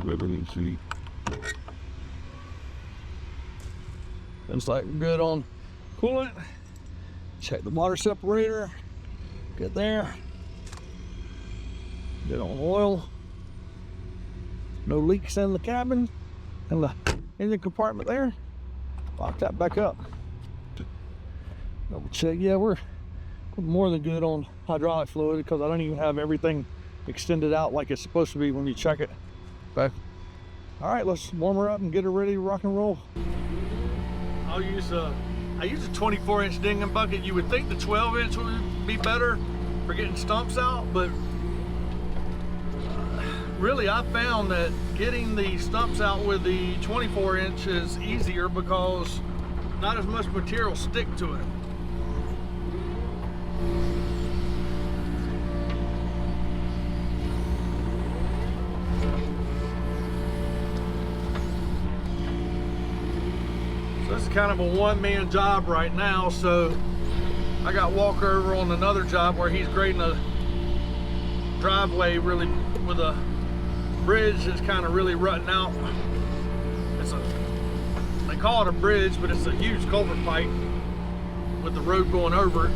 whoever needs to be. Looks like we're good on coolant. Check the water separator. Good there. Good on oil. No leaks in the cabin and the engine compartment there. Lock that back up. Double check. Yeah, we're more than good on hydraulic fluid because I don't even have everything extended out like it's supposed to be when you check it. Okay. All right, let's warm her up and get her ready to rock and roll. I use a 24-inch dinging bucket. You would think the 12-inch would be better for getting stumps out, but really I found that getting the stumps out with the 24-inch is easier because not as much material stick to it. So this is kind of a one-man job right now, so I got Walker over on another job where he's grading a driveway really with a bridge that's kind of really rutting out. They call it a bridge, but it's a huge culvert pipe with the road going over it.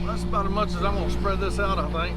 That's about as much as I'm gonna spread this out, I think.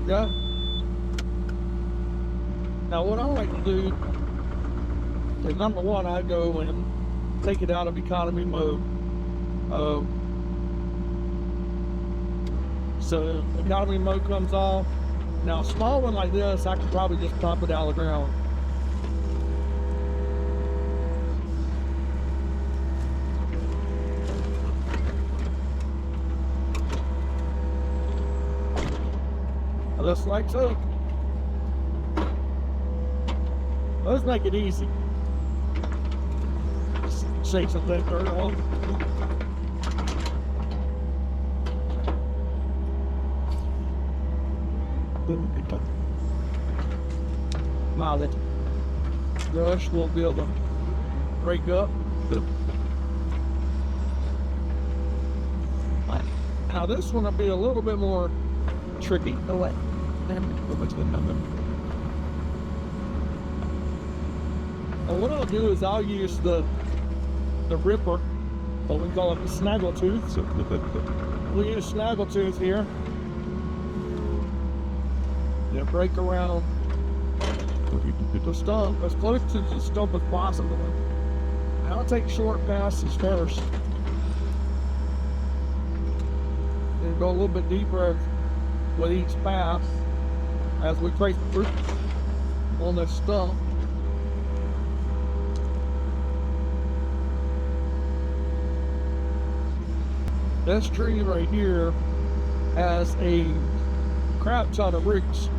Yeah. Now what I like to do is, number one, I go and take it out of economy mode. So economy mode comes off. Now a small one like this, I could probably just pump it out of the ground. Just like so. Let's make it easy. Shake some of that dirt off. Now that brush will be able to break up. Now this one will be a little bit more tricky. No way. And what I'll do is I'll use the ripper, what we call it the snaggle tooth. We'll use snaggle tooth here. And break around the stump as close to the stump as possible. I'll take short passes first. And go a little bit deeper with each pass as we trace the fruit on the stump. This tree right here has a crap ton of roots.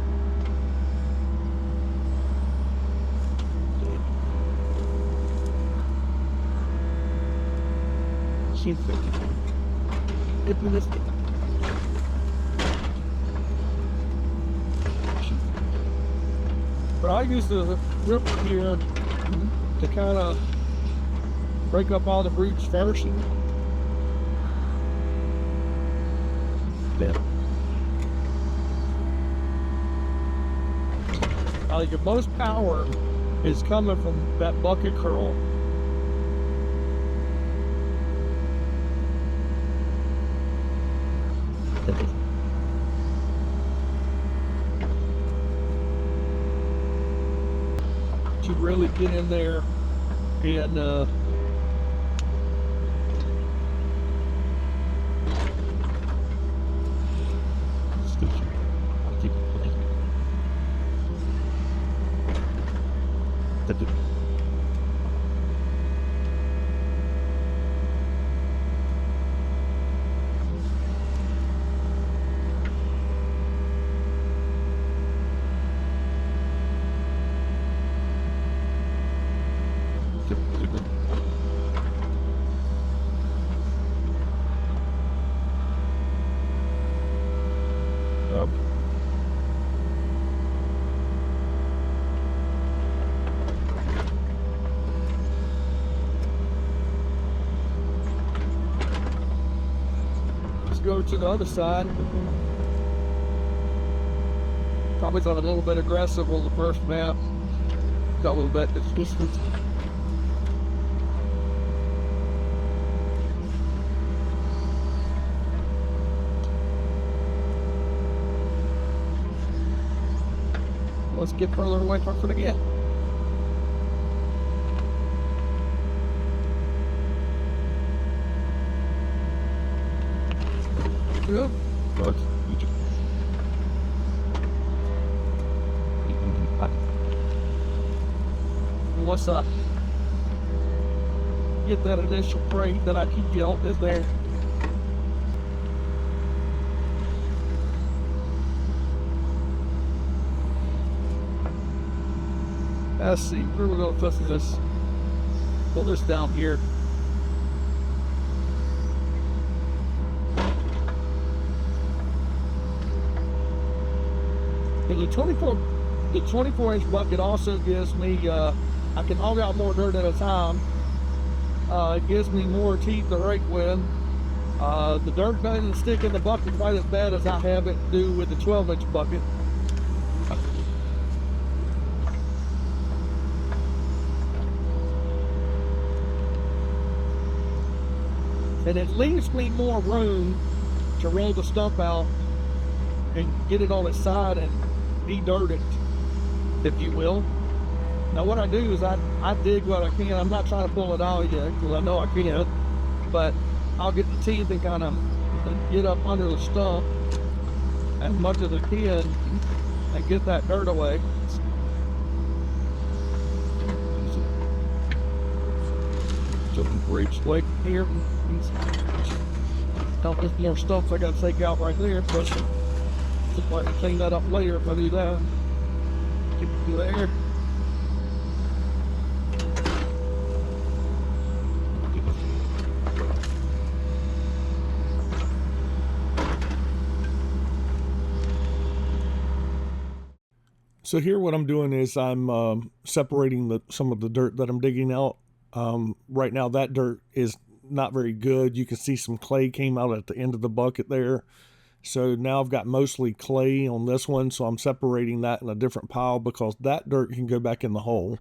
But I use the ripper here to kind of break up all the roots first. Your most power is coming from that bucket curl. You really get in there and go to the other side. Probably got a little bit aggressive on the first map. Got a little bit distance. Let's get further away from it again. Good. What's up? Get that initial break that I keep yelling is there. Let's see, where we're going to put this. Pull this down here. And the 24-inch bucket also gives me, I can haul out more dirt at a time. It gives me more teeth to rake with. The dirt doesn't stick in the bucket quite as bad as I have it do with the 12-inch bucket. And it leaves me more room to roll the stump out and get it on its side and de-dirt it, if you will. Now what I do is I dig what I can. I'm not trying to pull it out yet because I know I can't, but I'll get the teeth and kind of get up under the stump as much as I can and get that dirt away. Breach like here. Don't get more stuff I gotta take out right there, but Let me clean that up later if I do that. Keep it there. So here what I'm doing is I'm separating some of the dirt that I'm digging out. Right now that dirt is not very good. You can see some clay came out at the end of the bucket there. So now I've got mostly clay on this one, so I'm separating that in a different pile because that dirt can go back in the hole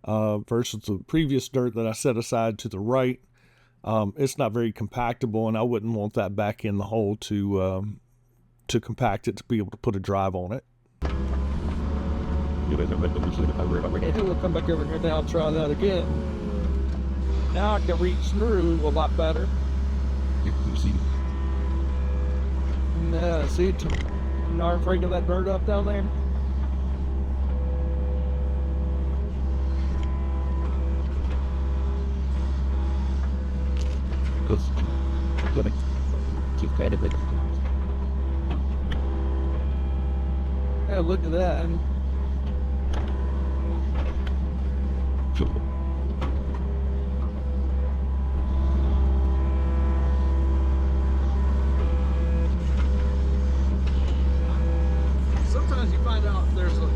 versus the previous dirt that I set aside to the right. It's not very compactable, and I wouldn't want that back in the hole to compact it to be able to put a drive on it. We'll come back over here now and try that again. Now I can reach through a lot better. See, I'm afraid of that bird up down there. Yeah, look at that. Sometimes you find out there's a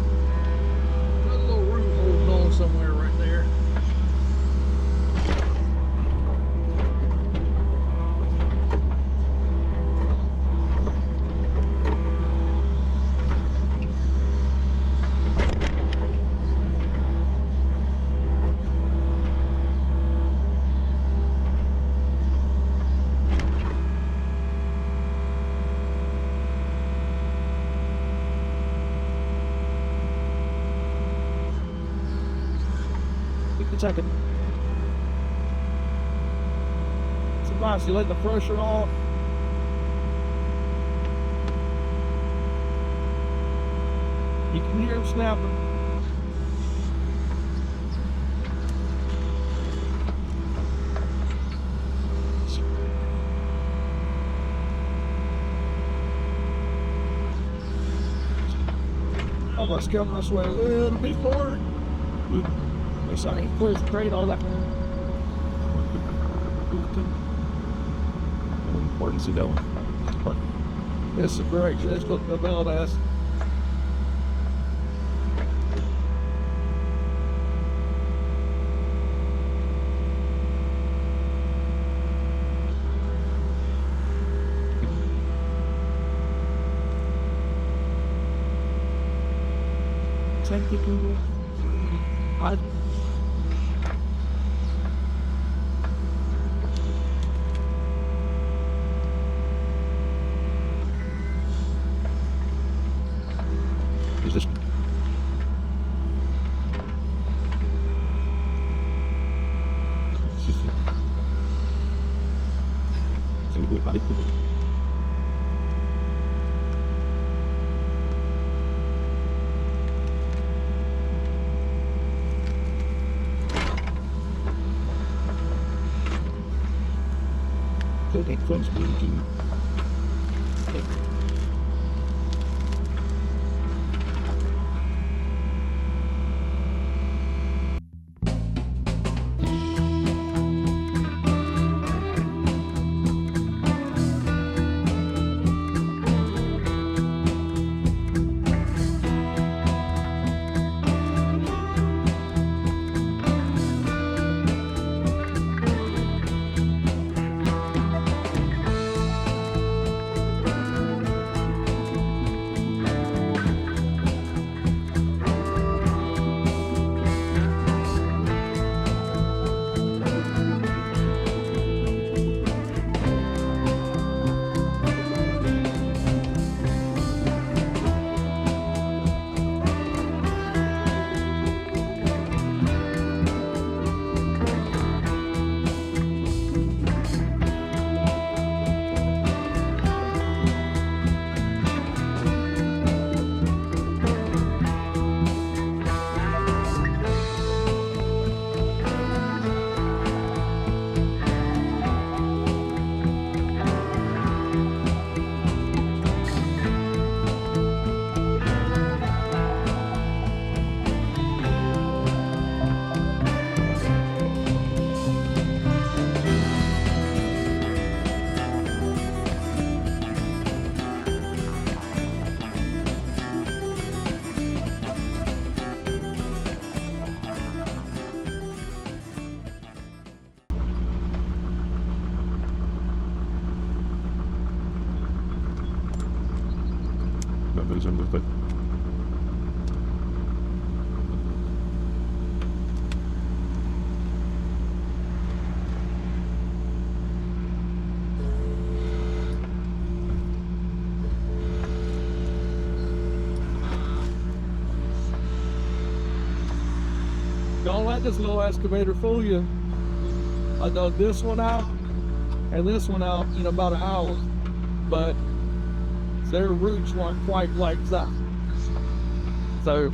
little root holding on somewhere right there. Second. Sometimes you let the pressure off. You can hear them snapping. Oh, let's come this way a little bit forward. Sorry, please trade all that. Importance to go. This is great. Let's look at the belt ass. Thank you, Google. happens in with it. Don't let this little excavator fool you. I dug this one out and this one out in about an hour, but their roots weren't quite like that. So